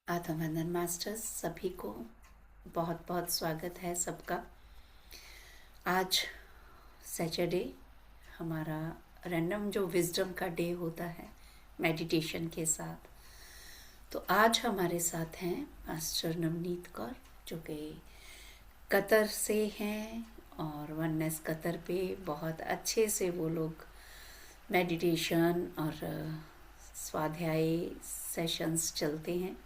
आत्म वंदन मास्टर्स सभी को बहुत बहुत स्वागत है सबका। आज सैटरडे हमारा रैंडम जो विजडम का डे होता है मेडिटेशन के साथ। तो आज हमारे साथ हैं मास्टर नवनीत कौर जो कि कतर से हैं और वननेस कतर पे बहुत अच्छे से वो लोग मेडिटेशन और स्वाध्याय सेशंस चलते हैं।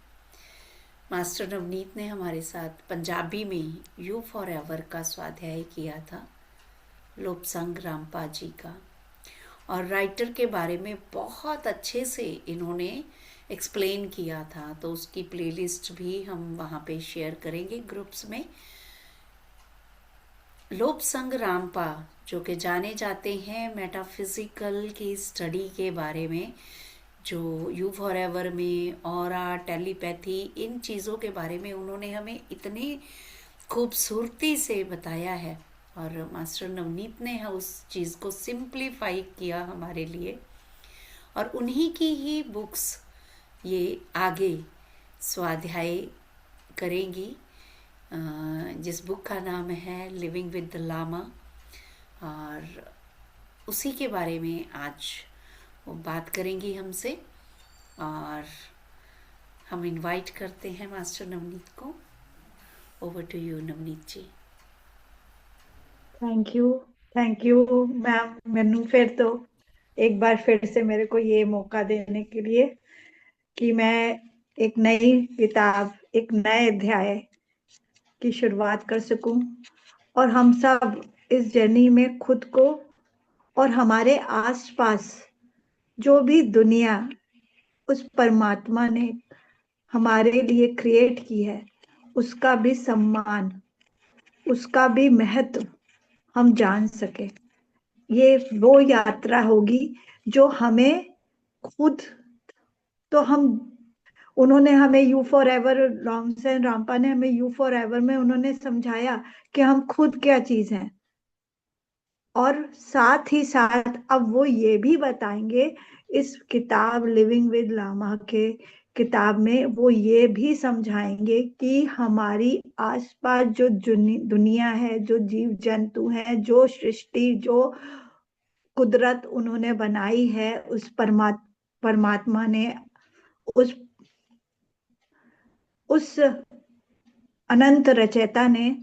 मास्टर नवनीत ने हमारे साथ पंजाबी में यू फॉर एवर का स्वाध्याय किया था, लोपसंग रामपा जी का, और राइटर के बारे में बहुत अच्छे से इन्होंने एक्सप्लेन किया था। तो उसकी प्लेलिस्ट भी हम वहाँ पे शेयर करेंगे ग्रुप्स में। लोपसंग रामपा जो कि जाने जाते हैं मेटाफिजिकल की स्टडी के बारे में, जो यू फॉर एवर में ऑरा टेलीपैथी इन चीज़ों के बारे में उन्होंने हमें इतनी खूबसूरती से बताया है। और मास्टर नवनीत ने उस चीज़ को सिंप्लीफाई किया हमारे लिए, और उन्हीं की ही बुक्स ये आगे स्वाध्याय करेंगी, जिस बुक का नाम है लिविंग विद द लामा। और उसी के बारे में आज वो बात करेंगी हमसे, और हम इनवाइट करते हैं मास्टर नवनीत को। Over to you Navneet ji. Thank you. Thank you ma'am, मैनू फिर तो एक बार फिर से मेरे को ये मौका देने के लिए कि मैं एक नई किताब, एक नए अध्याय की शुरुआत कर सकूं और हम सब इस जर्नी में खुद को और हमारे आसपास जो भी दुनिया उस परमात्मा ने हमारे लिए क्रिएट की है उसका भी सम्मान, उसका भी महत्व हम जान सके। ये वो यात्रा होगी जो हमें खुद, तो हम, उन्होंने हमें यू फॉर एवर, लॉन्गसेन रामपा ने हमें यू फॉर एवर में उन्होंने समझाया कि हम खुद क्या चीज हैं, और साथ ही साथ अब वो ये भी बताएंगे इस किताब लिविंग विद लामा के किताब में, वो ये भी समझाएंगे कि हमारी आसपास जो दुनिया है, जो जीव जंतु हैं, जो सृष्टि, जो कुदरत उन्होंने बनाई है, उस परमात्मा ने, उस उस अनंत रचयिता ने,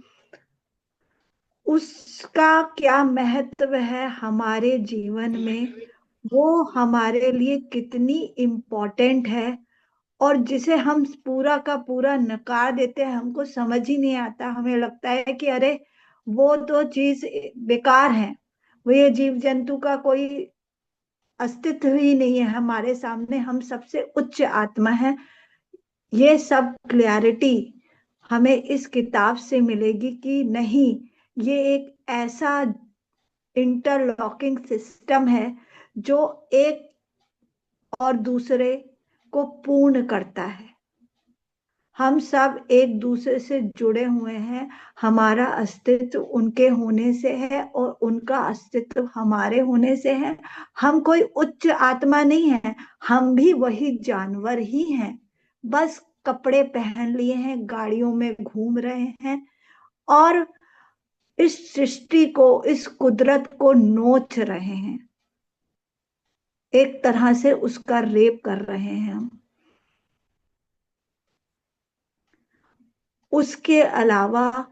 उसका क्या महत्व है हमारे जीवन में, वो हमारे लिए कितनी इम्पोर्टेंट है, और जिसे हम पूरा का पूरा नकार देते हैं। हमको समझ ही नहीं आता, हमें लगता है कि अरे वो तो चीज बेकार है, वो ये जीव जंतु का कोई अस्तित्व ही नहीं है हमारे सामने, हम सबसे उच्च आत्मा है। ये सब क्लैरिटी हमें इस किताब से मिलेगी कि नहीं, ये एक ऐसा इंटरलॉकिंग सिस्टम है जो एक और दूसरे को पूर्ण करता है। हम सब एक दूसरे से जुड़े हुए हैं, हमारा अस्तित्व उनके होने से है और उनका अस्तित्व हमारे होने से है। हम कोई उच्च आत्मा नहीं है, हम भी वही जानवर ही हैं, बस कपड़े पहन लिए हैं, गाड़ियों में घूम रहे हैं और इस सृष्टि को, इस कुदरत को नोच रहे हैं, एक तरह से उसका रेप कर रहे हैं हम। उसके अलावा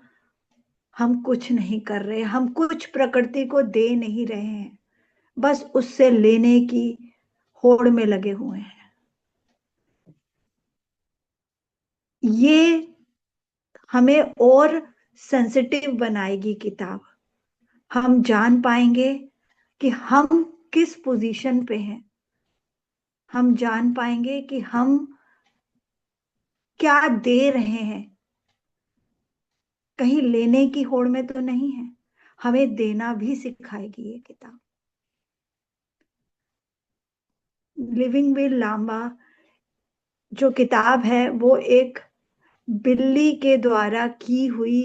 हम कुछ नहीं कर रहे, हम कुछ प्रकृति को दे नहीं रहे हैं, बस उससे लेने की होड़ में लगे हुए हैं। ये हमें और सेंसिटिव बनाएगी किताब। हम जान पाएंगे कि हम किस पोजीशन पे हैं, हम जान पाएंगे कि हम क्या दे रहे हैं, कहीं लेने की होड़ में तो नहीं है। हमें देना भी सिखाएगी ये किताब। लिविंग विद लामा जो किताब है वो एक बिल्ली के द्वारा की हुई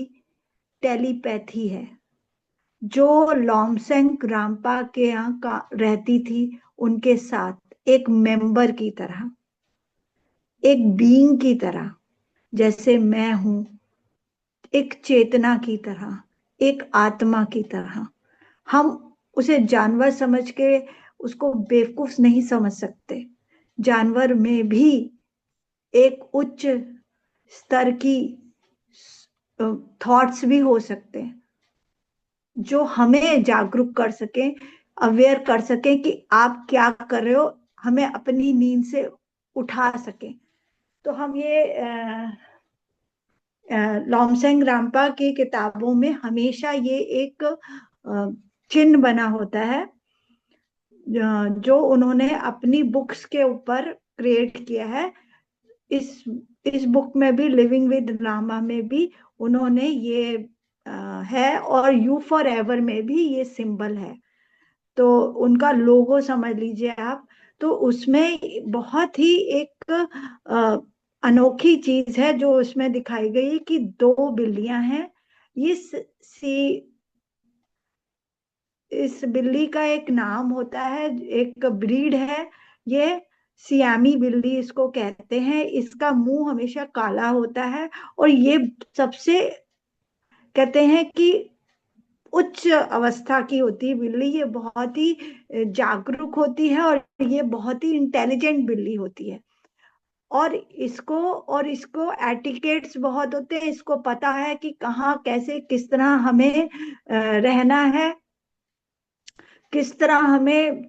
टेलीपैथी है, जो लॉमसेंग रामपा के यहाँ रहती थी, उनके साथ एक मेंबर की तरह। एक बीइंग की तरह, जैसे मैं हूं, एक चेतना की तरह, एक आत्मा की तरह। हम उसे जानवर समझ के उसको बेवकूफ नहीं समझ सकते। जानवर में भी एक उच्च स्तर की थॉट्स भी हो सकते हैं, जो हमें जागरूक कर सके, अवेयर कर सके कि आप क्या कर रहे हो, हमें अपनी नींद से उठा सके। तो हम ये लॉमसेंग रामपा की किताबों में हमेशा ये एक चिन्ह बना होता है, जो उन्होंने अपनी बुक्स के ऊपर क्रिएट किया है। इस इस बुक में भी, लिविंग विद लामा में भी उन्होंने ये है, और यू फॉर एवर में भी ये सिंबल है। तो उनका लोगो समझ लीजिए आप। तो उसमें बहुत ही एक अनोखी चीज है जो उसमें दिखाई गई कि दो बिल्लियां हैं। इस सी इस बिल्ली का एक नाम होता है, एक ब्रीड है ये, सियामी बिल्ली इसको कहते हैं। इसका मुंह हमेशा काला होता है, और ये सबसे कहते हैं कि उच्च अवस्था की होती है बिल्ली। ये बहुत ही जागरूक होती है, और ये बहुत ही इंटेलिजेंट बिल्ली होती है। और इसको एटिकेट्स बहुत होते हैं। इसको पता है कि कहाँ कैसे किस तरह हमें रहना है, किस तरह हमें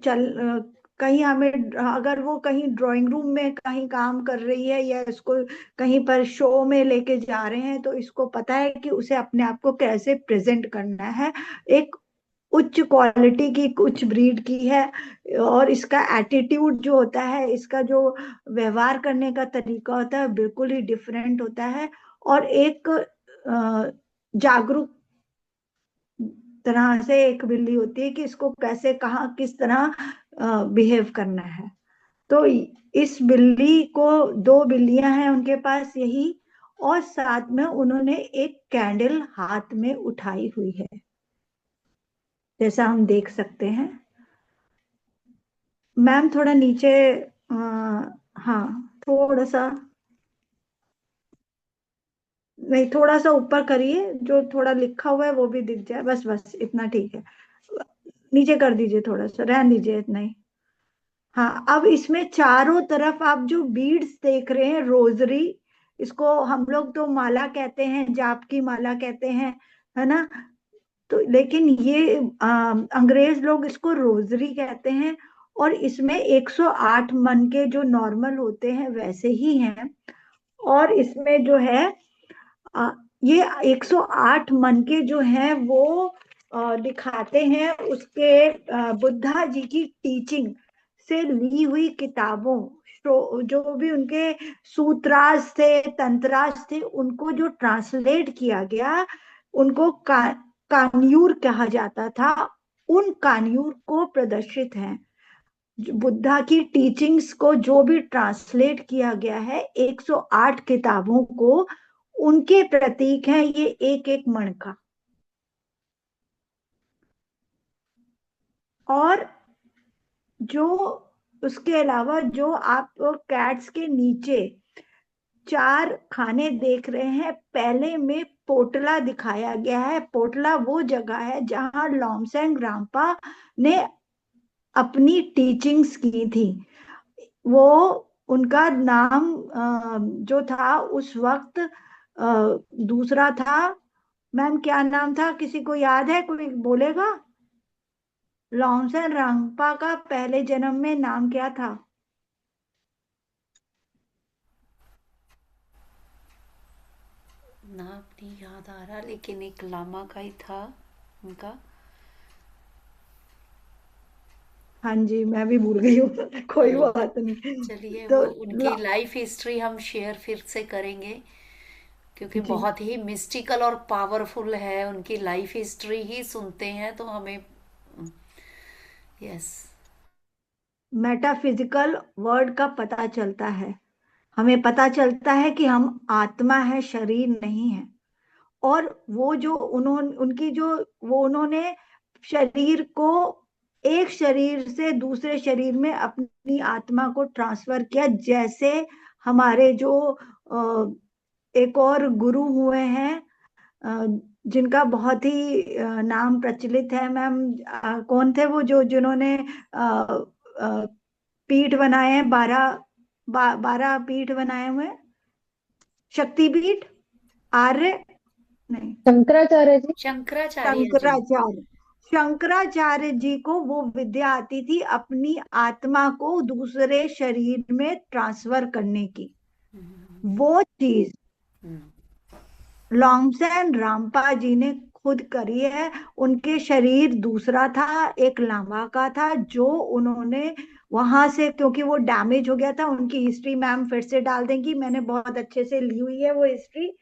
कहीं हमें, अगर वो कहीं ड्राइंग रूम में कहीं काम कर रही है, या इसको कहीं पर शो में लेके जा रहे हैं, तो इसको पता है कि उसे अपने आप को कैसे प्रेजेंट करना है। एक उच्च क्वालिटी की, उच्च ब्रीड की है। और इसका एटीट्यूड जो होता है, इसका जो व्यवहार करने का तरीका होता है, बिल्कुल ही डिफरेंट होता है। और एक जागरूक तरह से एक बिल्ली होती है कि इसको कैसे, कहाँ, किस तरह बिहेव करना है। तो इस बिल्ली को, दो बिल्लियां हैं उनके पास यही, और साथ में उन्होंने एक कैंडल हाथ में उठाई हुई है, जैसा हम देख सकते हैं। मैम थोड़ा नीचे, हाँ थोड़ा सा, नहीं थोड़ा सा ऊपर करिए, जो थोड़ा लिखा हुआ है वो भी दिख जाए, बस बस इतना ठीक है। नीचे कर दीजिए, थोड़ा सा रहने दीजिए, इतना ही। हाँ, अब इसमें चारों तरफ आप जो बीड्स देख रहे हैं, रोजरी, इसको हम लोग तो माला कहते हैं, जाप की माला कहते हैं, है ना। तो लेकिन ये अंग्रेज लोग इसको रोजरी कहते हैं। और इसमें 108 मन के जो नॉर्मल होते हैं वैसे ही हैं। और इसमें जो है अ, ये 108 मन के जो हैं वो दिखाते हैं उसके बुद्धा जी की टीचिंग से ली हुई किताबों, जो भी उनके सूत्रास थे, तंत्रास थे, उनको जो ट्रांसलेट किया गया, उनको कान्यूर कहा जाता था। उन कान्यूर को प्रदर्शित है, बुद्धा की टीचिंग्स को जो भी ट्रांसलेट किया गया है, 108 किताबों को, उनके प्रतीक हैं ये एक एक मण का। और जो उसके अलावा जो आप कैट्स के नीचे चार खाने देख रहे हैं, पहले में पोटला दिखाया गया है। पोटला वो जगह है जहां लॉमसेंग रामपा ने अपनी टीचिंग्स की थी। वो उनका नाम जो था उस वक्त दूसरा था। मैम क्या नाम था, किसी को याद है, कोई बोलेगा? लॉन्सन रांगपा का पहले जन्म में नाम क्या था? नाम नहीं याद आ रहा, लेकिन एक लामा का ही था उनका। हाँ जी, मैं भी भूल गई हूँ। कोई हाँ, बात नहीं। चलिए तो वो उनकी लाइफ हिस्ट्री हम शेयर फिर से करेंगे, क्योंकि जी, बहुत ही मिस्टिकल और पावरफुल है। उनकी लाइफ हिस्ट्री ही सुनते हैं तो हमें, यस, मेटाफिजिकल वर्ड का पता चलता है। हमें पता चलता है कि हम आत्मा है, शरीर नहीं है। और वो जो उन्होंने, उनकी जो, वो उन्होंने शरीर को, एक शरीर से दूसरे शरीर में अपनी आत्मा को ट्रांसफर किया, जैसे हमारे जो एक और गुरु हुए हैं, अ, जिनका बहुत ही नाम प्रचलित है मैम। कौन थे वो जो जिन्होंने पीठ बनाए हैं, 12 पीठ बनाए हुए हैं? शक्तिपीठ, आर्य नहीं, शंकराचार्य जी। शंकराचार्य जी। शंकराचार्य। शंकराचार्य जी को वो विद्या आती थी अपनी आत्मा को दूसरे शरीर में ट्रांसफर करने की। हम्म, वो चीज हम्म, लॉन्गसेन रामपा जी ने खुद करी है। उनके शरीर दूसरा था, एक लामा का था, जो उन्होंने वहां से, क्योंकि वो डैमेज हो गया था। उनकी हिस्ट्री मैम फिर से डाल देंगी, मैंने बहुत अच्छे से ली हुई है वो हिस्ट्री।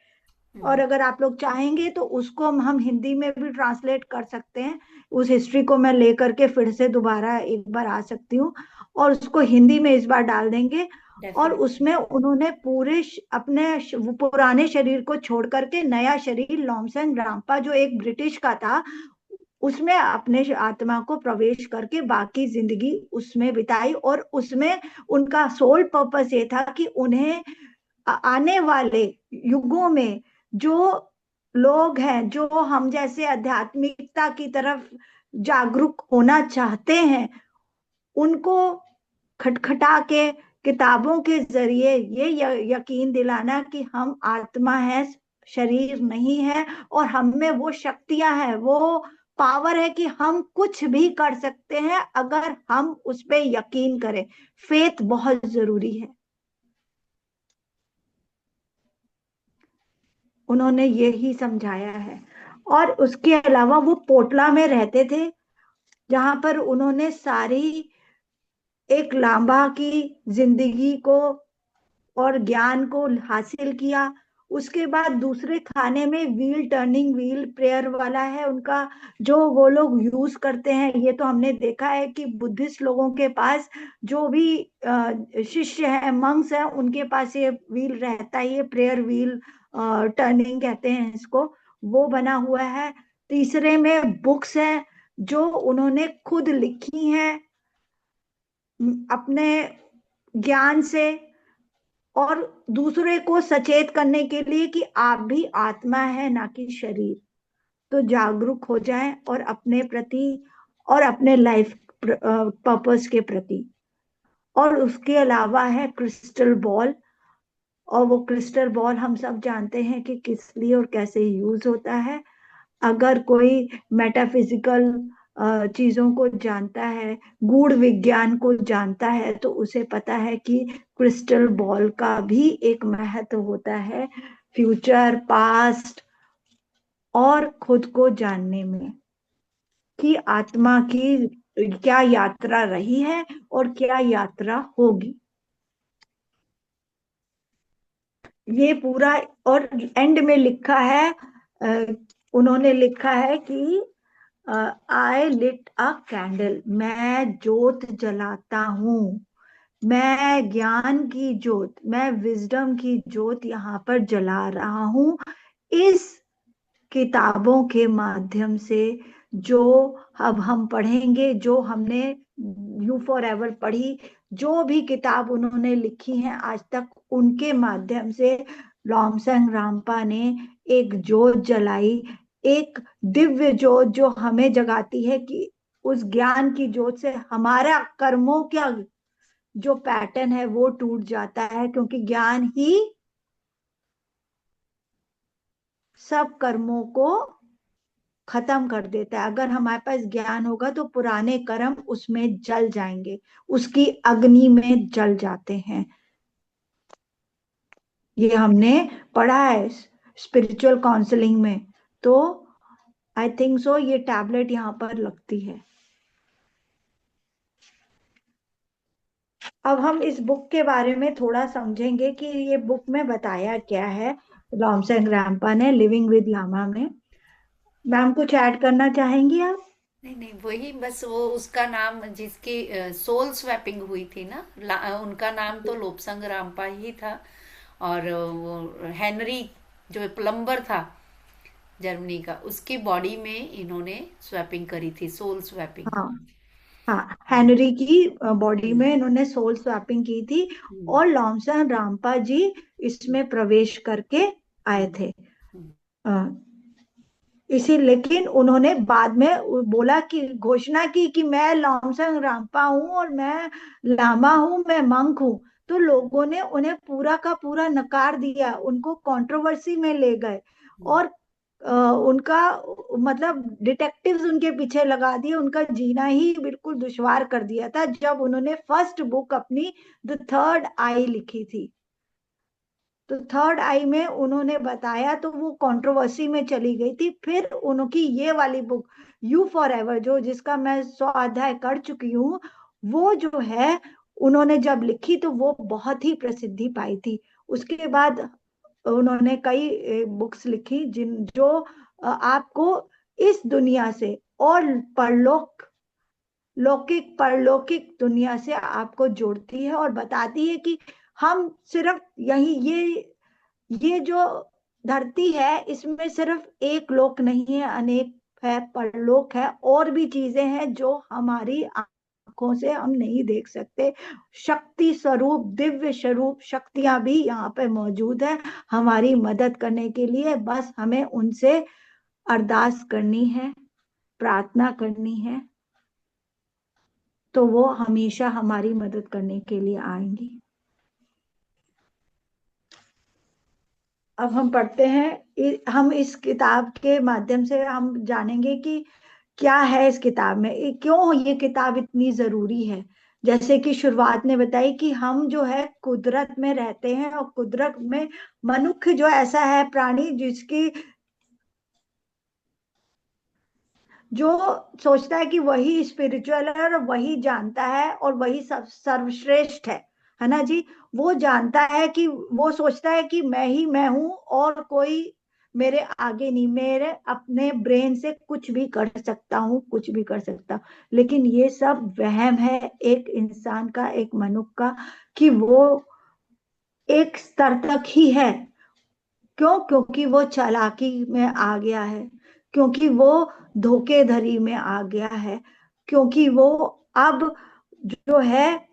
और हम्म, अगर आप लोग चाहेंगे तो उसको हम हिंदी में भी ट्रांसलेट कर सकते हैं। उस हिस्ट्री को मैं लेकर के फिर से दोबारा एक बार आ सकती हूँ, और उसको हिंदी में इस बार डाल देंगे। और डेफिनेटली। उसमें उन्होंने पूरे वो पुराने शरीर को छोड़ करके नया शरीर लॉन्गसेन रामपा, जो एक ब्रिटिश का था, उसमें अपने आत्मा को प्रवेश करके बाकी जिंदगी उसमें बिताई। और उसमें उनका सोल पर्पस ये था कि उन्हें आने वाले युगों में जो लोग हैं, जो हम जैसे आध्यात्मिकता की तरफ जागरूक होना चाहते हैं, उनको खटखटा के किताबों के जरिए ये यकीन दिलाना कि हम आत्मा है, शरीर नहीं है, और हम में वो शक्तियां हैं, वो पावर है कि हम कुछ भी कर सकते हैं अगर हम उस पर यकीन करें। फेथ बहुत जरूरी है। उन्होंने ये ही समझाया है। और उसके अलावा वो पोटला में रहते थे, जहां पर उन्होंने सारी एक लांबा की जिंदगी को और ज्ञान को हासिल किया। उसके बाद दूसरे खाने में व्हील टर्निंग व्हील प्रेयर वाला है उनका, जो वो लोग यूज करते हैं। ये तो हमने देखा है कि बुद्धिस्ट लोगों के पास, जो भी शिष्य है, मंक्स है, उनके पास ये व्हील रहता है, ये प्रेयर व्हील, टर्निंग कहते हैं इसको। वो बना हुआ है। तीसरे में बुक्स है जो उन्होंने खुद लिखी हैं अपने ज्ञान से, और दूसरे को सचेत करने के लिए कि आप भी आत्मा है ना कि शरीर। तो जागरूक हो जाएं और अपने प्रति और अपने लाइफ पर्पस के प्रति। और उसके अलावा है क्रिस्टल बॉल। और वो क्रिस्टल बॉल हम सब जानते हैं कि किस लिए और कैसे यूज होता है। अगर कोई मेटाफिजिकल चीजों को जानता है, गूढ़ विज्ञान को जानता है, तो उसे पता है कि क्रिस्टल बॉल का भी एक महत्व होता है फ्यूचर, पास्ट और खुद को जानने में, कि आत्मा की क्या यात्रा रही है और क्या यात्रा होगी। ये पूरा, और एंड में लिखा है, अ, उन्होंने लिखा है कि आई लिट अ कैंडल, मैं जोत जलाता हूँ। मैं ज्ञान की जोत, मैं विजडम की जोत यहाँ पर जला रहा हूँ, इस किताबों के माध्यम से, जो अब हम पढ़ेंगे, जो हमने यू फॉर एवर पढ़ी, जो भी किताब उन्होंने लिखी है आज तक, उनके माध्यम से लॉन्गसेन रामपा ने एक जोत जलाई। एक दिव्य जोत जो हमें जगाती है कि उस ज्ञान की जोत से हमारा कर्मों का जो पैटर्न है वो टूट जाता है, क्योंकि ज्ञान ही सब कर्मों को खत्म कर देता है। अगर हमारे पास ज्ञान होगा तो पुराने कर्म उसमें जल जाएंगे, उसकी अग्नि में जल जाते हैं। ये हमने पढ़ा है स्पिरिचुअल काउंसलिंग में। तो आई थिंक सो ये टैबलेट यहाँ पर लगती है। अब हम इस बुक के बारे में थोड़ा समझेंगे कि ये बुक में बताया क्या है लॉन्गसेन रामपा ने, लिविंग विद लामा में। मैम कुछ ऐड करना चाहेंगी आप? नहीं नहीं, वही बस वो उसका नाम जिसकी सोल स्वैपिंग हुई थी ना, उनका नाम तो लोपसंग रामपा ही था। और वो हेनरी जो प्लम्बर था जर्मनी का, उसकी बॉडी में इन्होंने स्वैपिंग करी थी, सोल स्वैपिंग। हाँ हाँ, हेनरी की बॉडी हम्म। में इन्होंने सोल स्वैपिंग की थी हम्म। और लॉन्सन रामपा जी इसमें प्रवेश करके आए हम्म। थे। हम्म। अ, इसी लेकिन उन्होंने बाद में बोला कि घोषणा की कि मैं लॉन्सन रामपा हूँ और मैं लामा हूँ, मैं मंक हूँ। तो लोगों ने उन्हें पूरा का पूरा नकार दिया, उनको कंट्रोवर्सी में ले गए हम्म। और उनका मतलब डिटेक्टिव्स उनके पीछे लगा दिए, उनका जीना ही बिल्कुल दुश्वार कर दिया था जब उन्होंने फर्स्ट बुक अपनी द थर्ड आई लिखी थी। तो थर्ड आई में उन्होंने बताया तो वो कंट्रोवर्सी में चली गई थी। फिर उनकी ये वाली बुक यू फॉर एवर, जो जिसका मैं 100 अध्याय कर चुकी हूँ, वो जो है उन्होंने जब लिखी तो वो बहुत ही प्रसिद्धि पाई थी। उसके बाद उन्होंने कई बुक्स लिखी जिन जो आपको इस दुनिया से और लौकिक परलौकिक दुनिया से आपको जोड़ती है और बताती है कि हम सिर्फ यही ये जो धरती है इसमें सिर्फ एक लोक नहीं है, अनेक है, परलोक है, और भी चीजें हैं जो हमारी आंखों से हम नहीं देख सकते। शक्ति स्वरूप, दिव्य स्वरूप शक्तियां भी यहाँ पे मौजूद है हमारी मदद करने के लिए। बस हमें उनसे अरदास करनी है, प्रार्थना करनी है, तो वो हमेशा हमारी मदद करने के लिए आएंगी। अब हम पढ़ते हैं, हम इस किताब के माध्यम से हम जानेंगे कि क्या है इस किताब में, क्यों ये किताब इतनी जरूरी है। जैसे कि शुरुआत ने बताई कि हम जो है कुदरत में रहते हैं और कुदरत में मनुष्य जो ऐसा है प्राणी जिसकी जो सोचता है कि वही स्पिरिचुअल है और वही जानता है और वही सब सर्वश्रेष्ठ है ना जी। वो जानता है कि वो सोचता है कि मैं ही मैं हूं और कोई मेरे आगे नहीं, मेरे अपने ब्रेन से कुछ भी कर सकता हूँ, कुछ भी कर सकता हूँ। लेकिन ये सब वहम है एक इंसान का, एक मनुष्य का, कि वो एक स्तर तक ही है। क्यों? क्योंकि वो चालाकी में आ गया है, क्योंकि वो धोखेधड़ी में आ गया है, क्योंकि वो अब जो है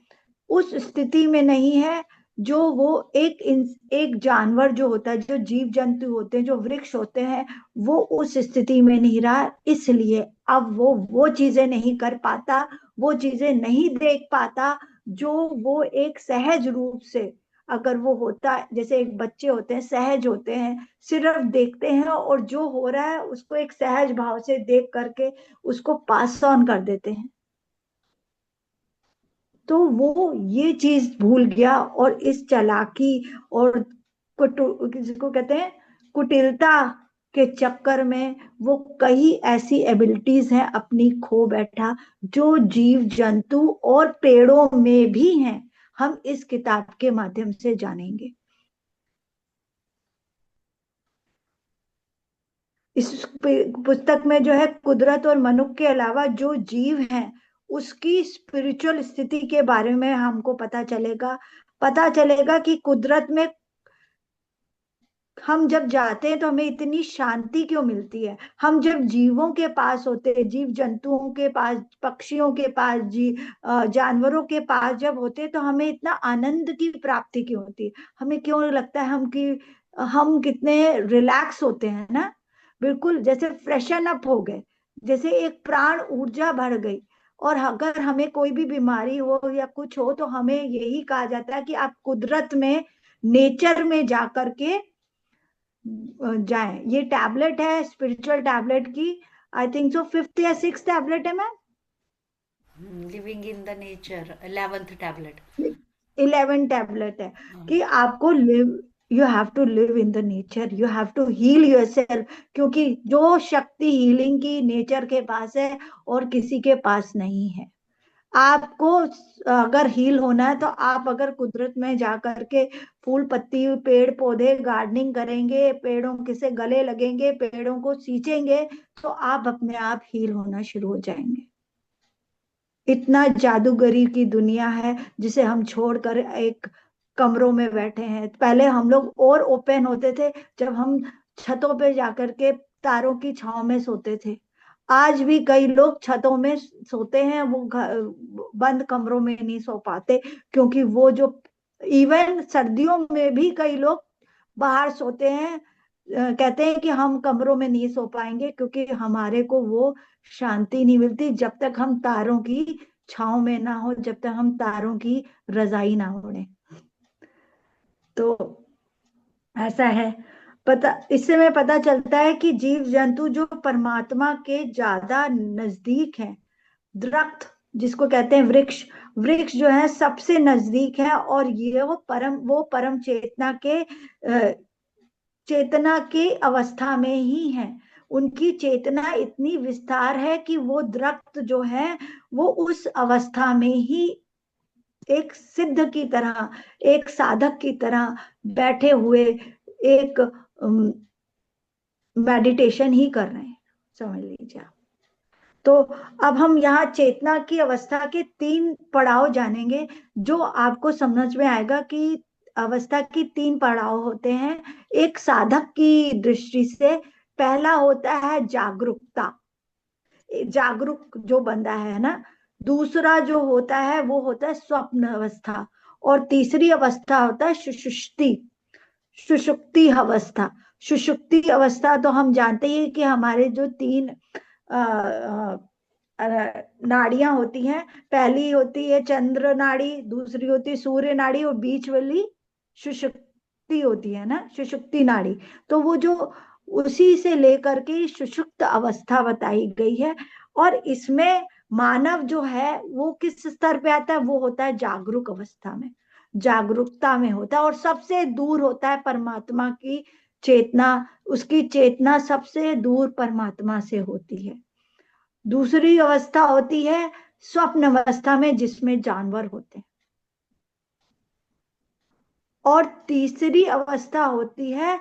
उस स्थिति में नहीं है जो वो एक जानवर जो होता है, जो जीव जंतु होते हैं, जो वृक्ष होते हैं, वो उस स्थिति में नहीं रहा। इसलिए अब वो चीजें नहीं कर पाता, वो चीजें नहीं देख पाता जो वो एक सहज रूप से, अगर वो होता जैसे एक बच्चे होते हैं, सहज होते हैं, सिर्फ देखते हैं और जो हो रहा है उसको एक सहज भाव से देख करके उसको पास ऑन कर देते हैं। तो वो ये चीज भूल गया और इस चालाकी और जिसको कहते हैं कुटिलता के चक्कर में वो कई ऐसी एबिलिटीज हैं अपनी खो बैठा, जो जीव जंतु और पेड़ों में भी हैं। हम इस किताब के माध्यम से जानेंगे। इस पुस्तक में जो है कुदरत और मनुष्य के अलावा जो जीव हैं उसकी स्पिरिचुअल स्थिति के बारे में हमको पता चलेगा। पता चलेगा कि कुदरत में हम जब जाते हैं तो हमें इतनी शांति क्यों मिलती है। हम जब जीवों के पास होते हैं, जीव जंतुओं के पास, पक्षियों के पास, जानवरों के पास जब होते हैं तो हमें इतना आनंद की प्राप्ति क्यों होती है। हमें क्यों लगता है हम कितने रिलैक्स होते हैं ना, बिल्कुल जैसे फ्रेशन अप हो गए, जैसे एक प्राण ऊर्जा बढ़ गई। और अगर हमें कोई भी बीमारी हो या कुछ हो तो हमें यही कहा जाता है कि आप कुदरत में, नेचर में जाकर के जाएं। ये टैबलेट है स्पिरिचुअल टैबलेट की, आई थिंक सो फिफ्थ या सिक्स टैबलेट है ma'am. Living in the nature 11th tablet. 11 tablet है कि आपको live, you have to live in the nature, you have to heal yourself, क्योंकि जो शक्ति हीलिंग की नेचर के पास है और किसी के पास नहीं है। आपको अगर हील होना है तो आप अगर कुदरत में जा करके फूल पत्ती, पेड़ पौधे, गार्डनिंग करेंगे, पेड़ों के से गले लगेंगे, पेड़ों को सींचेंगे, तो आप अपने आप हील होना शुरू हो जाएंगे। इतना जादूगरी की दुनिया है जिसे हम छोड़कर एक कमरों में बैठे हैं। पहले हम लोग और ओपन होते थे जब हम छतों पे जाकर के तारों की छांव में सोते थे। आज भी कई लोग छतों में सोते हैं, वो बंद कमरों में नहीं सो पाते, क्योंकि वो जो, इवन सर्दियों में भी कई लोग बाहर सोते हैं। कहते हैं कि हम कमरों में नहीं सो पाएंगे, क्योंकि हमारे को वो शांति नहीं मिलती जब तक हम तारों की छांव में ना हो, जब तक हम तारों की रजाई ना ओढ़े। तो ऐसा है। पता, इससे में पता चलता है कि जीव जंतु जो परमात्मा के ज्यादा नजदीक हैं, दरख्त जिसको कहते हैं वृक्ष, वृक्ष जो है सबसे नजदीक है, और ये वो परम चेतना के चेतना के अवस्था में ही है। उनकी चेतना इतनी विस्तार है कि वो दरख्त जो है वो उस अवस्था में ही एक सिद्ध की तरह, एक साधक की तरह बैठे हुए एक मेडिटेशन ही कर रहे हैं, समझ लीजिए आप। तो अब हम यहाँ चेतना की अवस्था के 3 पड़ाव जानेंगे, जो आपको समझ में आएगा कि अवस्था की 3 पड़ाव होते हैं एक साधक की दृष्टि से। पहला होता है जागरूकता, जागरूक जो बंदा है ना। दूसरा जो होता है वो होता है स्वप्न अवस्था, और तीसरी अवस्था होता है सुषुप्ति, सुषुप्ति अवस्था। सुषुप्ति अवस्था तो हम जानते ही कि हमारे जो 3 नाड़ियां होती हैं। पहली होती है चंद्र नाड़ी, दूसरी होती है सूर्य नाड़ी, और बीच वाली सुषुप्ति होती है ना, सुषुप्ति नाड़ी। तो वो जो उसी से लेकर के सुषुप्त अवस्था बताई गई है। और इसमें मानव जो है वो किस स्तर पे आता है, वो होता है जागरूक अवस्था में, जागरूकता में होता है, और सबसे दूर होता है परमात्मा की चेतना। उसकी चेतना सबसे दूर परमात्मा से होती है। दूसरी अवस्था होती है स्वप्न अवस्था में, जिसमें जानवर होते हैं। और तीसरी अवस्था होती है,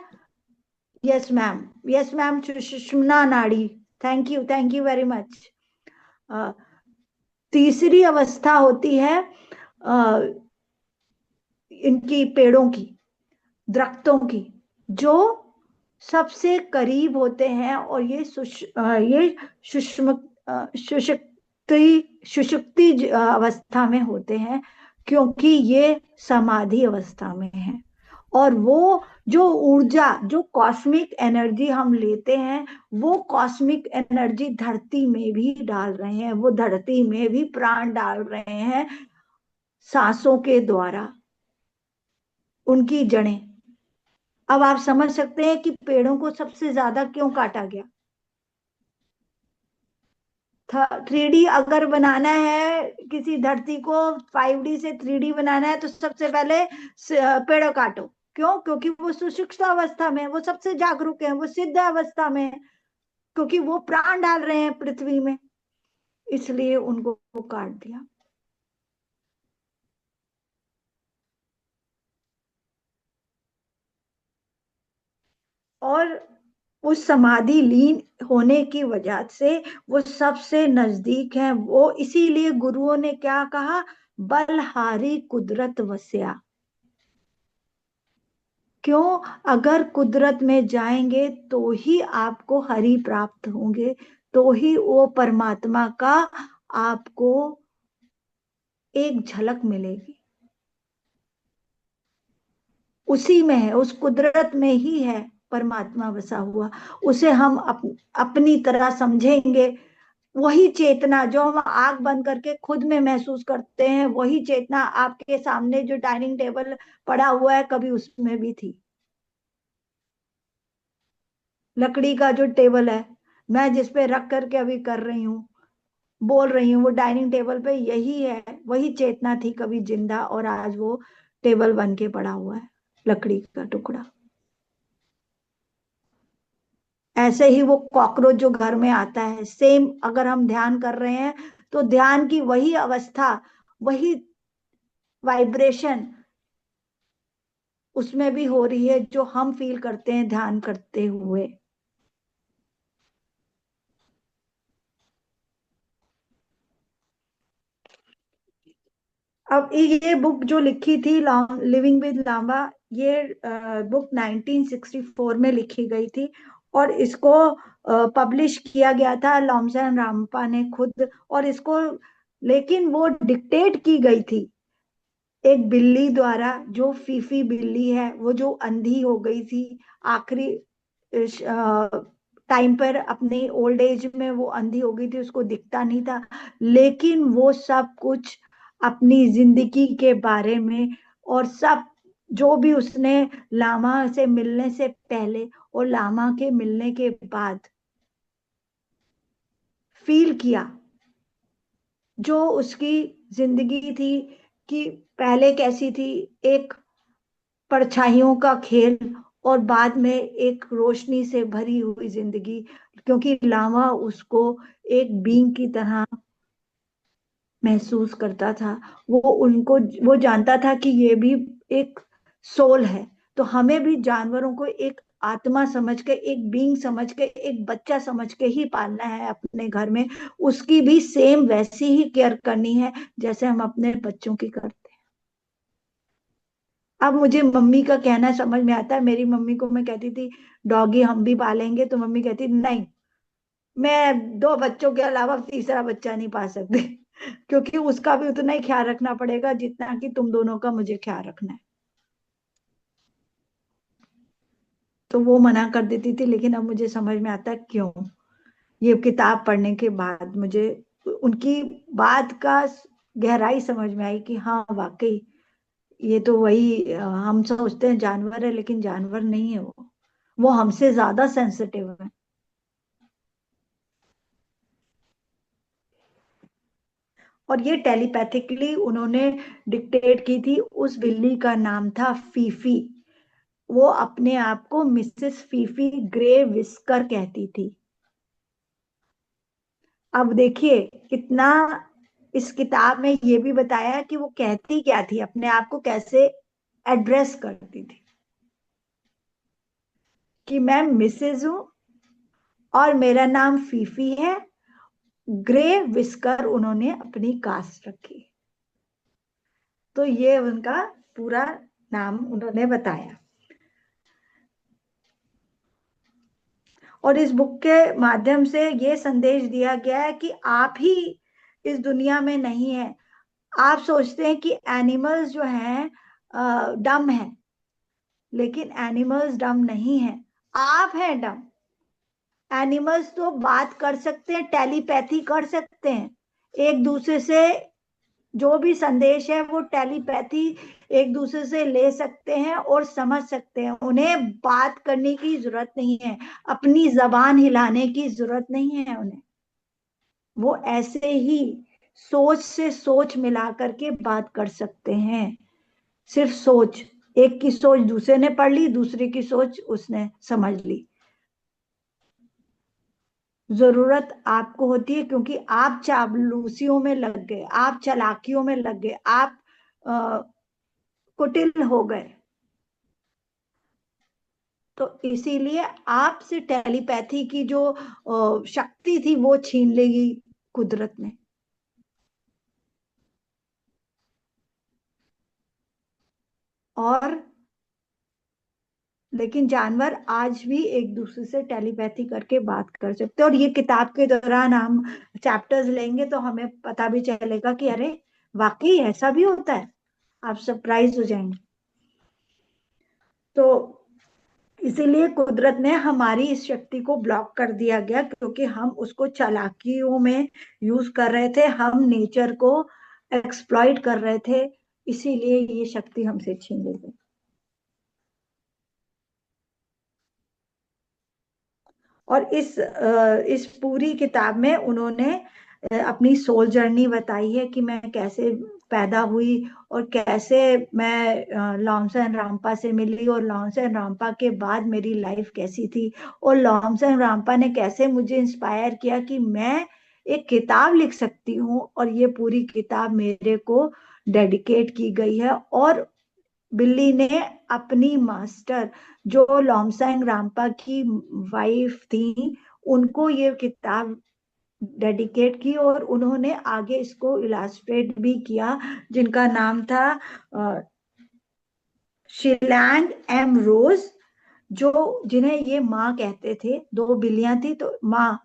यस मैम, यस मैम, सुषुम्ना नाड़ी। Thank you very much. तीसरी अवस्था होती है इनकी पेड़ों की, दरख्तों की, जो सबसे करीब होते हैं, और ये सुषम सुषुप्ति सुषुप्ति अवस्था में होते हैं, क्योंकि ये समाधि अवस्था में है। और वो जो ऊर्जा, जो कॉस्मिक एनर्जी हम लेते हैं, वो कॉस्मिक एनर्जी धरती में भी डाल रहे हैं, वो धरती में भी प्राण डाल रहे हैं सांसों के द्वारा, उनकी जड़ें। अब आप समझ सकते हैं कि पेड़ों को सबसे ज्यादा क्यों काटा गया। 3D अगर बनाना है किसी धरती को, 5D से 3D बनाना है, तो सबसे पहले पेड़ काटो। क्यों? क्योंकि वो सुषुप्त अवस्था में, वो सबसे जागरूक है, वो सिद्ध अवस्था में है, क्योंकि वो प्राण डाल रहे हैं पृथ्वी में, इसलिए उनको काट दिया। और उस समाधि लीन होने की वजह से वो सबसे नजदीक है। वो इसीलिए गुरुओं ने क्या कहा, बलहारी कुदरत वस्या। क्यों? अगर कुदरत में जाएंगे तो ही आपको हरि प्राप्त होंगे, तो ही वो परमात्मा का आपको एक झलक मिलेगी। उसी में है, उस कुदरत में ही है परमात्मा बसा हुआ। उसे हम अपनी तरह समझेंगे। वही चेतना जो हम आंख बंद करके खुद में महसूस करते हैं, वही चेतना आपके सामने जो डाइनिंग टेबल पड़ा हुआ है, कभी उसमें भी थी। लकड़ी का जो टेबल है, मैं जिस पे रख करके अभी कर रही हूँ, बोल रही हूँ, वो डाइनिंग टेबल पे यही है, वही चेतना थी कभी जिंदा, और आज वो टेबल बन के पड़ा हुआ है, लकड़ी का टुकड़ा। ऐसे ही वो कॉकरोच जो घर में आता है, सेम अगर हम ध्यान कर रहे हैं, तो ध्यान की वही अवस्था, वही वाइब्रेशन उसमें भी हो रही है, जो हम फील करते हैं ध्यान करते हुए। अब ये बुक जो लिखी थी, लिविंग विद लामा, ये बुक 1964 में लिखी गई थी। और इसको पब्लिश किया गया था लॉमसेन रामपा ने खुद, और इसको लेकिन वो डिक्टेट की गई थी एक बिल्ली द्वारा, जो फीफी बिल्ली है, वो जो अंधी हो गई थी आखिरी टाइम पर, अपने ओल्ड एज में वो अंधी हो गई थी, उसको दिखता नहीं था, लेकिन वो सब कुछ अपनी जिंदगी के बारे में और सब जो भी उसने लामा से मिलने से पहले और लामा के मिलने के बाद फील किया, जो उसकी जिंदगी थी कि पहले कैसी थी, एक परछाइयों का खेल, और बाद में एक रोशनी से भरी हुई जिंदगी, क्योंकि लामा उसको एक बीइंग की तरह महसूस करता था। वो उनको वो जानता था कि ये भी एक सोल है। तो हमें भी जानवरों को एक आत्मा समझ के, एक बीइंग समझ के, एक बच्चा समझ के ही पालना है अपने घर में। उसकी भी सेम वैसी ही केयर करनी है जैसे हम अपने बच्चों की करते हैं। अब मुझे मम्मी का कहना समझ में आता है। मेरी मम्मी को मैं कहती थी डॉगी हम भी पालेंगे, तो मम्मी कहती नहीं, मैं दो बच्चों के अलावा तीसरा बच्चा नहीं पा सकती क्योंकि उसका भी उतना ही ख्याल रखना पड़ेगा जितना कि तुम दोनों का मुझे ख्याल रखना है। तो वो मना कर देती थी, लेकिन अब मुझे समझ में आता है क्यों। ये किताब पढ़ने के बाद मुझे उनकी बात का गहराई समझ में आई कि हाँ वाकई ये तो वही, हम सोचते हैं जानवर है, लेकिन जानवर नहीं है वो हमसे ज्यादा सेंसिटिव है। और ये टेलीपैथिकली उन्होंने डिक्टेट की थी। उस बिल्ली का नाम था फीफी। वो अपने आप को मिसेस फीफी ग्रे विस्कर कहती थी। अब देखिए कितना इस किताब में ये भी बताया कि वो कहती क्या थी, अपने आप को कैसे एड्रेस करती थी, कि मैं मिसेज हूं और मेरा नाम फीफी है। ग्रे विस्कर उन्होंने अपनी कास्ट रखी। तो ये उनका पूरा नाम उन्होंने बताया। और इस बुक के माध्यम से ये संदेश दिया गया है कि आप ही इस दुनिया में नहीं है। आप सोचते हैं कि एनिमल्स जो हैं डम है, लेकिन एनिमल्स डम नहीं है, आप हैं डम। एनिमल्स तो बात कर सकते हैं, टेलीपैथी कर सकते हैं एक दूसरे से। जो भी संदेश है वो टेलीपैथी एक दूसरे से ले सकते हैं और समझ सकते हैं। उन्हें बात करने की जरूरत नहीं है, अपनी जबान हिलाने की जरूरत नहीं है उन्हें। वो ऐसे ही सोच से सोच मिला करके बात कर सकते हैं। सिर्फ सोच, एक की सोच दूसरे ने पढ़ ली, दूसरे की सोच उसने समझ ली। जरूरत आपको होती है क्योंकि आप चापलूसियों में लग गए, आप चालाकियों में लग गए, आप कुटिल हो गए। तो इसीलिए आपसे टेलीपैथी की जो शक्ति थी वो छीन लेगी कुदरत ने। और लेकिन जानवर आज भी एक दूसरे से टेलीपैथी करके बात कर सकते हैं। और ये किताब के दौरान हम चैप्टर्स लेंगे तो हमें पता भी चलेगा कि अरे वाकई ऐसा भी होता है। आप सरप्राइज हो जाएंगे। तो इसीलिए कुदरत ने हमारी इस शक्ति को ब्लॉक कर दिया गया, क्योंकि हम उसको चालाकियों में यूज कर रहे थे, हम नेचर को एक्सप्लॉइट कर रहे थे, इसीलिए ये शक्ति हमसे छीन ली गई। और इस पूरी किताब में उन्होंने अपनी सोल जर्नी बताई है कि मैं कैसे पैदा हुई और कैसे मैं लॉन्सन रामपा से मिली, और लॉन्सन रामपा के बाद मेरी लाइफ कैसी थी, और लॉन्सन रामपा ने कैसे मुझे इंस्पायर किया कि मैं एक किताब लिख सकती हूँ। और ये पूरी किताब मेरे को डेडिकेट की गई है। और बिल्ली ने अपनी मास्टर जो लॉमसैंग रामपा की वाइफ थी, उनको ये किताब डेडिकेट की, और उन्होंने आगे इसको इलास्ट्रेट भी किया, जिनका नाम था शिलैंग एम रोज, जो जिन्हें ये माँ कहते थे, 2 बिल्लियां थी तो माँ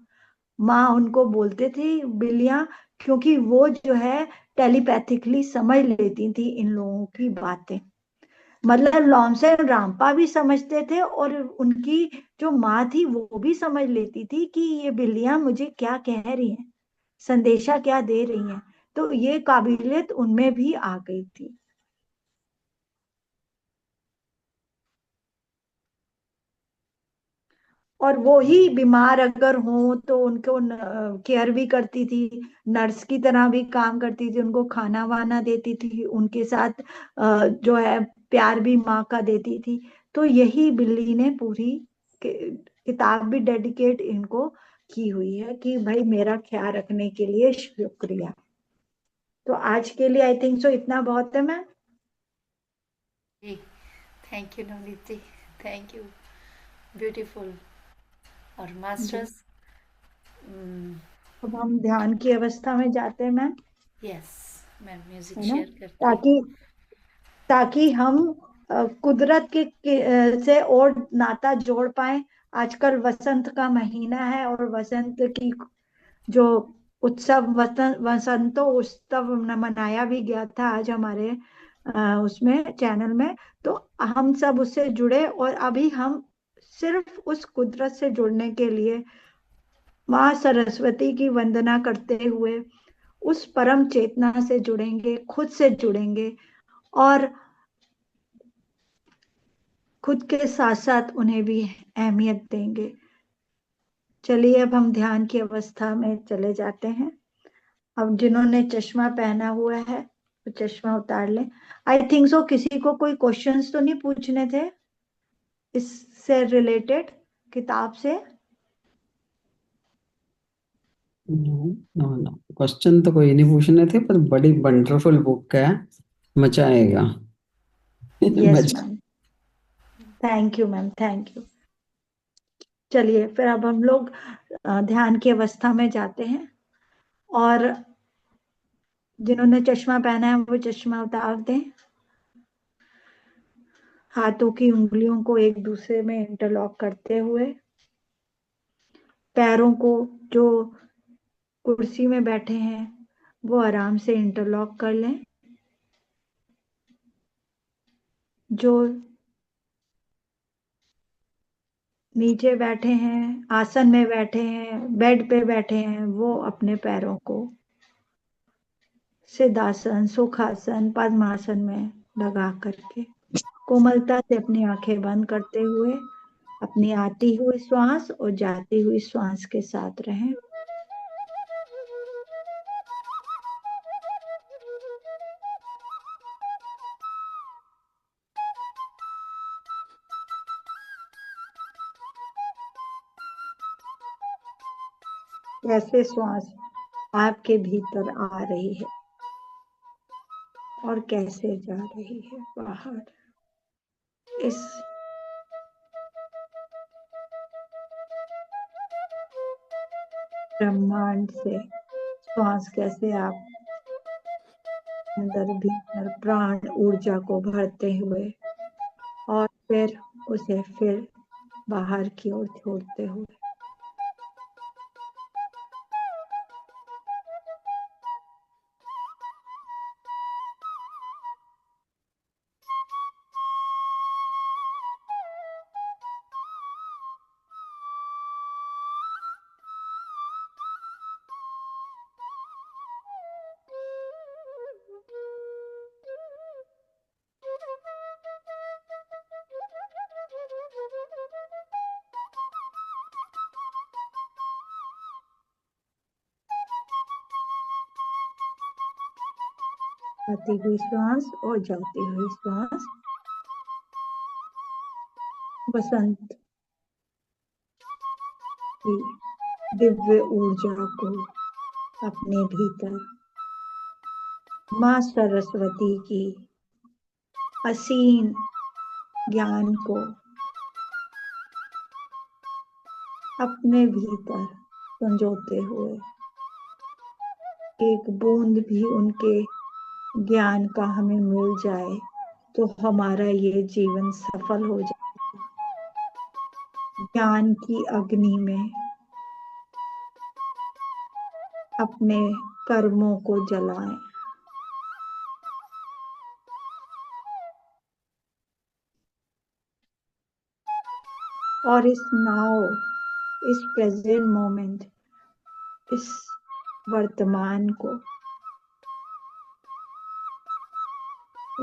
माँ उनको बोलते थे बिल्लियां, क्योंकि वो जो है टेलीपैथिकली समझ लेती थी इन लोगों की बातें। मतलब लॉन्सन रामपा भी समझते थे और उनकी जो माँ थी वो भी समझ लेती थी कि ये बिल्लियां मुझे क्या कह रही हैं, संदेशा क्या दे रही हैं। तो ये काबिलियत उनमें भी आ गई थी। और वो ही बीमार अगर हो तो उनको केयर भी करती थी, नर्स की तरह भी काम करती थी, उनको खाना वाना देती थी, उनके साथ जो है प्यार भी माँ का देती थी। तो यही बिल्ली ने पूरी किताब भी डेडिकेट इनको की हुई है कि भाई मेरा ख्याल रखने के लिए शुक्रिया। तो आज के लिए आई थिंक सो इतना बहुत है मैम। जी, thank you Navneet ji, thank you, beautiful. और जी, मास्टर्स। अब हम ध्यान की अवस्था में जाते हैं मैम, यस, मैं म्यूजिक है ना, शेयर करती हूँ। ताकि ताकि हम कुदरत से और नाता जोड़ पाए। आजकल वसंत का महीना है और वसंत की जो उत्सव, वसंतो उत्सव मनाया भी गया था आज हमारे उसमें चैनल में। तो हम सब उससे जुड़े और अभी हम सिर्फ उस कुदरत से जुड़ने के लिए माँ सरस्वती की वंदना करते हुए उस परम चेतना से जुड़ेंगे, खुद से जुड़ेंगे और खुद के साथ साथ उन्हें भी अहमियत देंगे। चलिए अब हम ध्यान की अवस्था में चले जाते हैं। अब जिन्होंने चश्मा पहना हुआ है वो चश्मा उतार लें। आई थिंक सो किसी को कोई क्वेश्चंस तो नहीं पूछने थे इससे रिलेटेड, किताब से। नो नो नो, क्वेश्चन तो कोई नहीं पूछने थे, पर बड़ी वंडरफुल बुक है, मजा आएगा। यस मजा। Ma'am, thank you ma'am, thank you. चलिए फिर अब हम लोग ध्यान की अवस्था में जाते हैं और जिन्होंने चश्मा पहना है वो चश्मा उतार दें। हाथों की उंगलियों को एक दूसरे में इंटरलॉक करते हुए, पैरों को जो कुर्सी में बैठे हैं वो आराम से इंटरलॉक कर लें। जो नीचे बैठे हैं, आसन में बैठे हैं, बेड पे बैठे हैं, वो अपने पैरों को सिद्धासन, सुखासन, पद्मासन में लगा करके कोमलता से अपनी आंखें बंद करते हुए अपनी आती हुई श्वास और जाती हुई श्वास के साथ रहें। कैसे श्वास आपके भीतर आ रही है और कैसे जा रही है बाहर। इस ब्रह्मांड से श्वास कैसे आप अंदर भीतर प्राण ऊर्जा को भरते हुए और फिर उसे फिर बाहर की ओर छोड़ते हुए। आती हुई श्वास और जाती हुई श्वास बसंत की दिव्य ऊर्जा को अपने भीतर, माँ सरस्वती की असीम ज्ञान को अपने भीतर संजोते हुए, एक बूंद भी उनके ज्ञान का हमें मिल जाए तो हमारा ये जीवन सफल हो जाए। ज्ञान की अग्नि में अपने कर्मों को जलाएं। और इस नाउ, इस प्रेजेंट मोमेंट, इस वर्तमान को,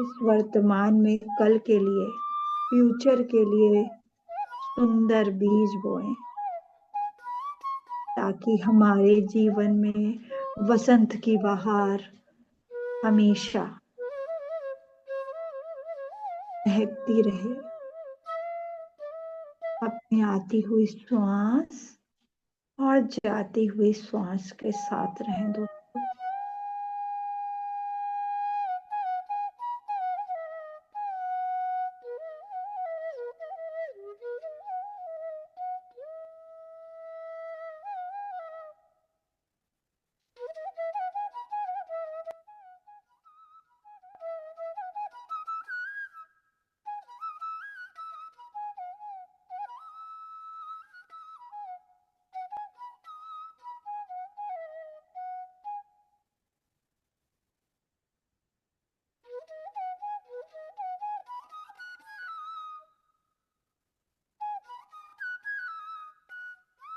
इस वर्तमान में कल के लिए, फ्यूचर के लिए सुंदर बीज बोएं, ताकि हमारे जीवन में वसंत की बहार हमेशा महकती रहे। अपनी आती हुई श्वास और जाती हुई श्वास के साथ रहें दोस्तों।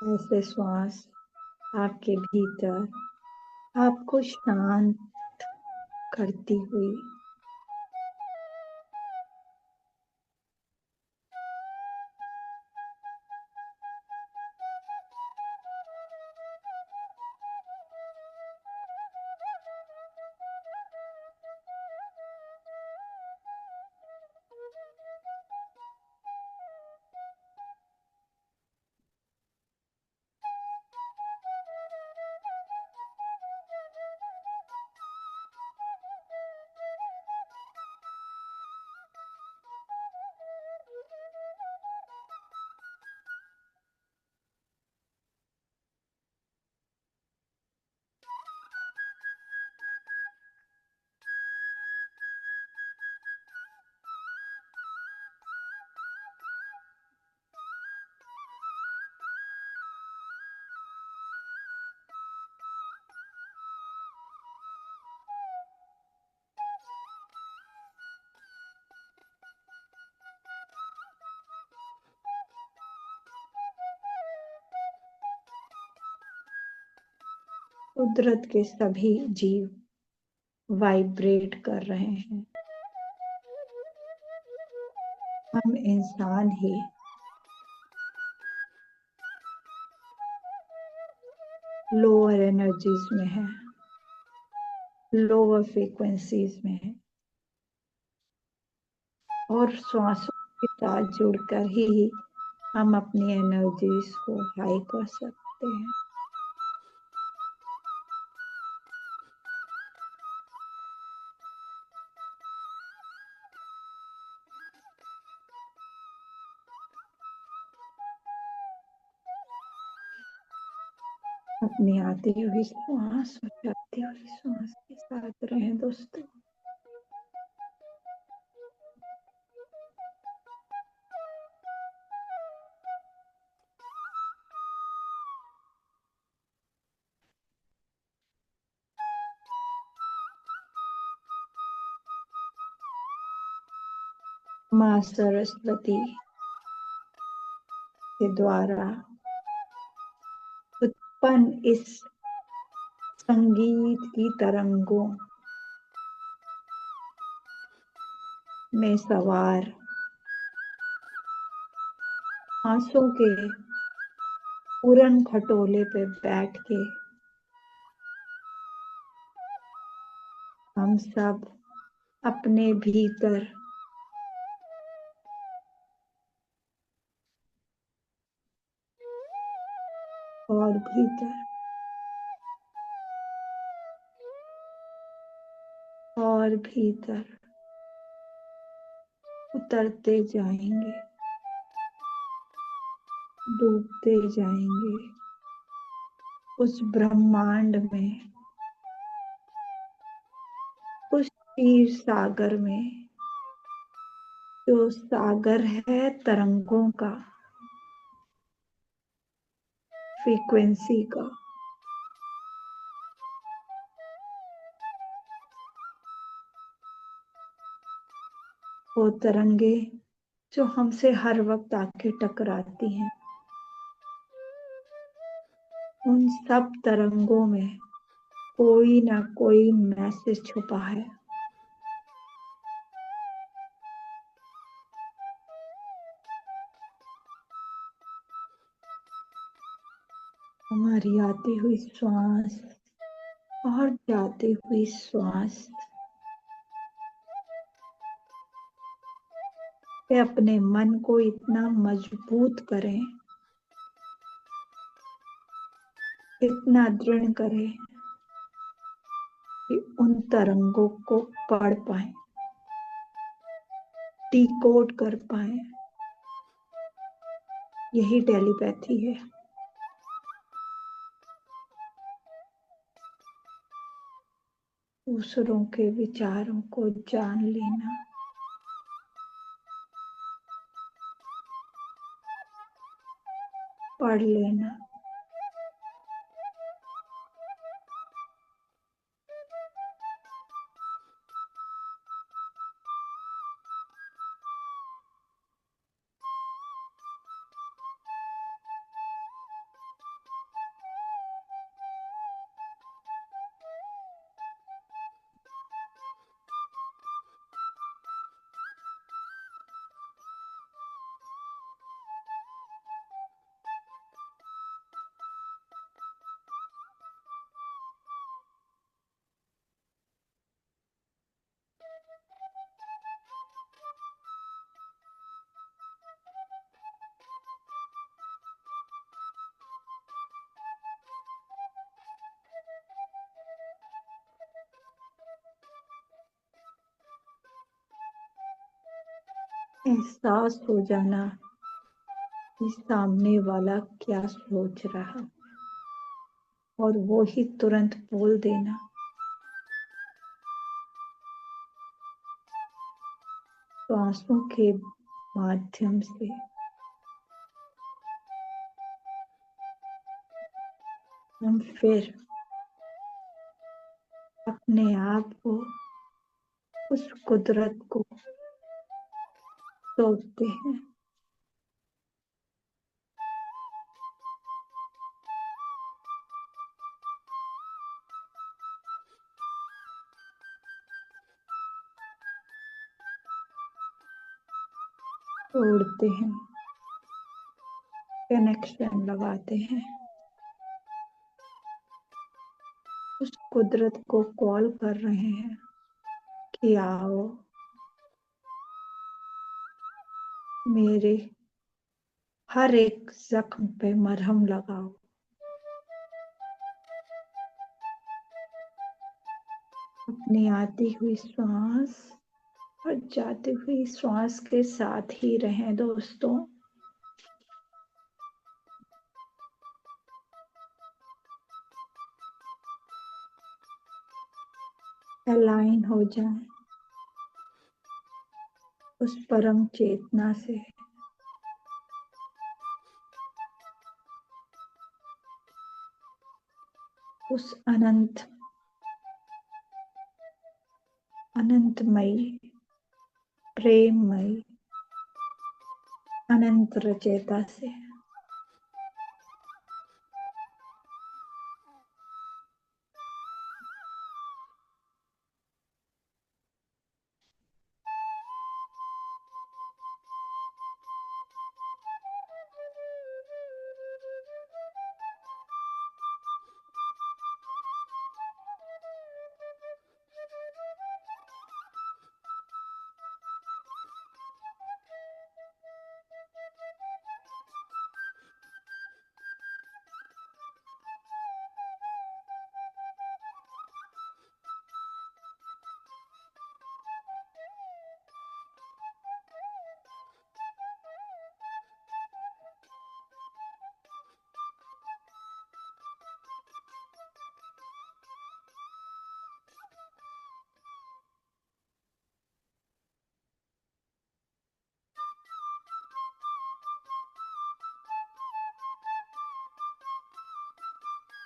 ऐसे श्वास आपके भीतर आपको शांत करती हुई कुदरत के सभी जीव वाइब्रेट कर रहे हैं। हम इंसान ही लोअर एनर्जीज में हैं, लोअर फ्रीक्वेंसीज में हैं, और श्वासों के साथ जुड़कर ही हम अपनी एनर्जीज को हाई कर सकते हैं। अपनी आती हुई श्वास और जाती हुई श्वास के साथ रहें दोस्तों। माँ सरस्वती के द्वारा उत्पन्न इस संगीत की तरंगों में सवार सांसों के उड़न खटोले पे बैठ के हम सब अपने भीतर और भीतर और भीतर उतरते जाएंगे, डूबते जाएंगे उस ब्रह्मांड में, उस क्षीर सागर में, जो सागर है तरंगों का, फ्रीक्वेंसी का। वो तरंगे जो हमसे हर वक्त आके टकराती हैं, उन सब तरंगों में कोई ना कोई मैसेज छुपा है। हमारी आती हुई श्वास और जाती हुई श्वास पे अपने मन को इतना मजबूत करें, इतना दृढ़ करें कि उन तरंगों को पढ़ पाए, डिकोड कर पाए। यही टेलीपैथी है। दूसरों के विचारों को जान लेना, पढ़ लेना। एहसास हो जाना कि सामने वाला क्या सोच रहा, और वो ही तुरंत बोल देना। श्वासों के माध्यम से हम फिर अपने आप को, उस कुदरत को सौंपते हैं। छोड़ते हैं, कनेक्शन लगाते हैं, उस कुदरत को कॉल कर रहे हैं कि आओ, मेरे हर एक जख्म पे मरहम लगाओ। अपनी आती हुई श्वास और जाती हुई श्वास के साथ ही रहें दोस्तों। अलाइन हो जाएं उस परम चेतना से, उस अनंतमयी, प्रेममयी, अनंत रचयिता से।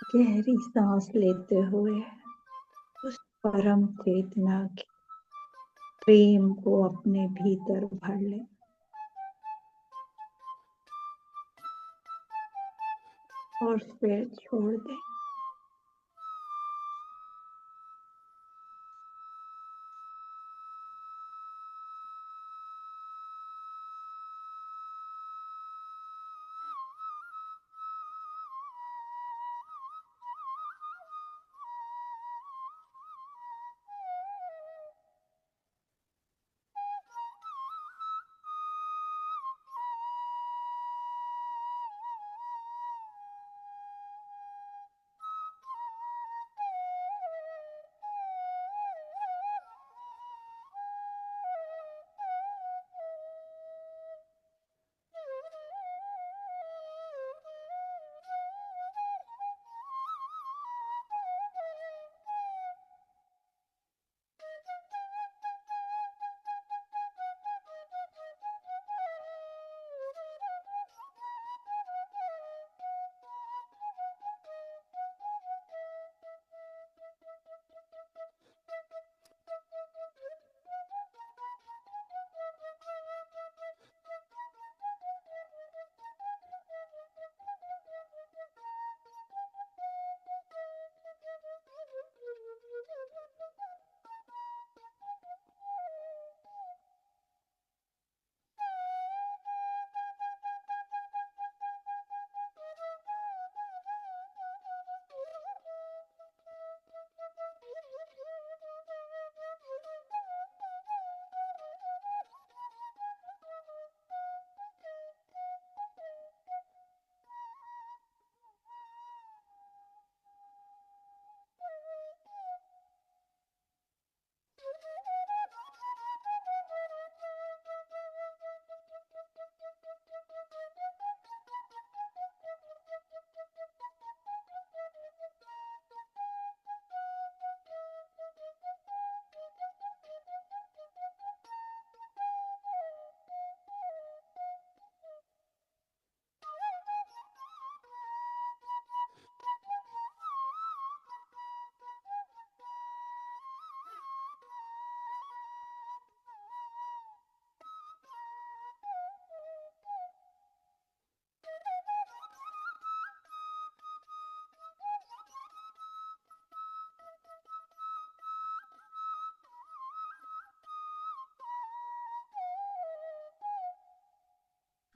गहरी सांस लेते हुए उस परम चेतना के प्रेम को अपने भीतर भर ले और फिर छोड़ दे।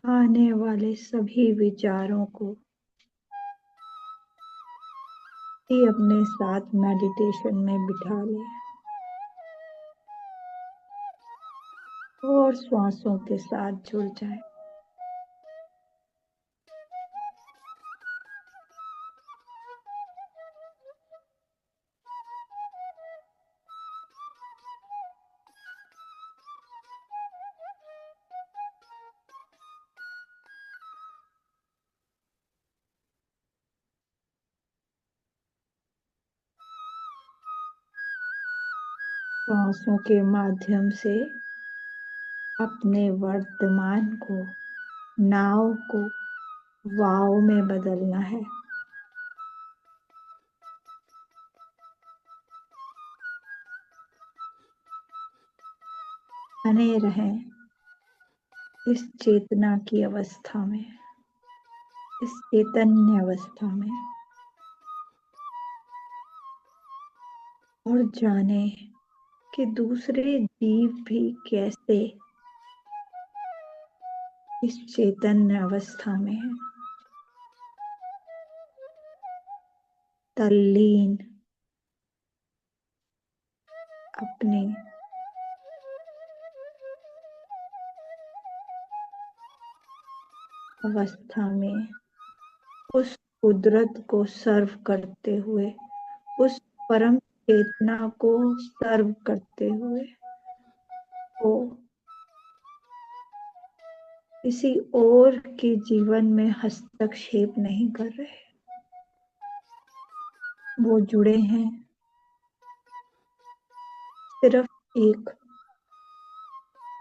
आने वाले सभी विचारों को ही अपने साथ मेडिटेशन में बिठा ले और श्वासों के साथ जुड़ जाए। श्वासों के माध्यम से अपने वर्तमान को, नाव को वाव में बदलना है। बने रहें इस चेतना की अवस्था में, इस चैतन्य अवस्था में, और जाने कि दूसरे जीव भी कैसे इस चैतन्य अवस्था में है, तल्लीन अपने अवस्था में उस कुदरत को सर्व करते हुए, उस परम चेतना को सर्व करते हुए वो किसी और के जीवन में हस्तक्षेप नहीं कर रहे। वो जुड़े हैं सिर्फ एक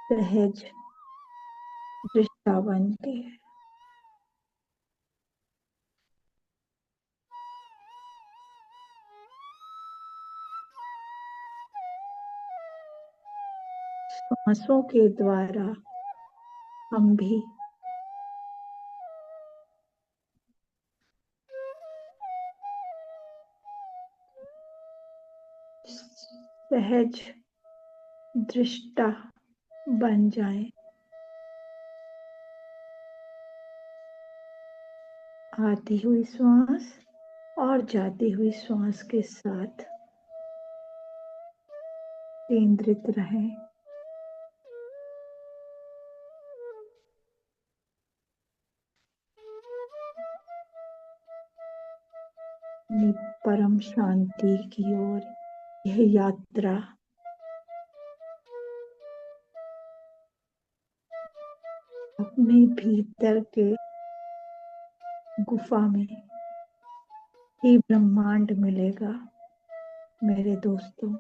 सहज दृष्टा बन के। सांसों के द्वारा हम भी सहज दृष्टा बन जाएं। आती हुई श्वास और जाती हुई श्वास के साथ केंद्रित रहें। अपनी परम शांति की ओर यह यात्रा अपने भीतर के गुफा में ही ब्रह्मांड मिलेगा मेरे दोस्तों।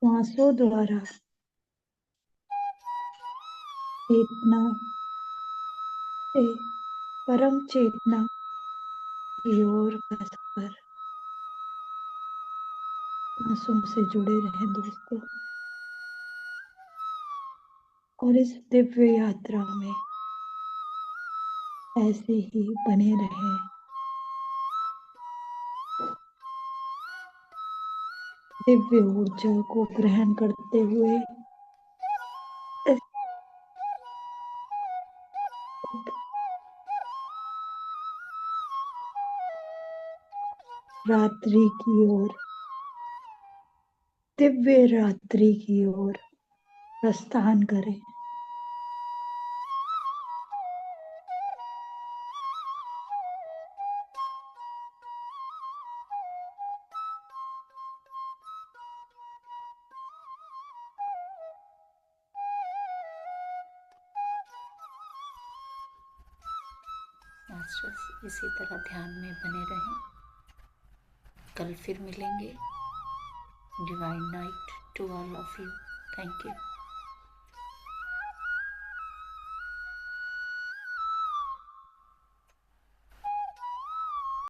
सांसों द्वारा चेतना से परम चेतना की ओर का सफर सांसों से जुड़े रहें दोस्तों, और इस दिव्य यात्रा में ऐसे ही बने रहें। दिव्य ऊर्जा को ग्रहण करते हुए इस रात्रि की ओर, दिव्य रात्रि की ओर प्रस्थान करें। आज बस इसी तरह ध्यान में बने रहें। कल फिर मिलेंगे। Divine night to all of you. Thank you.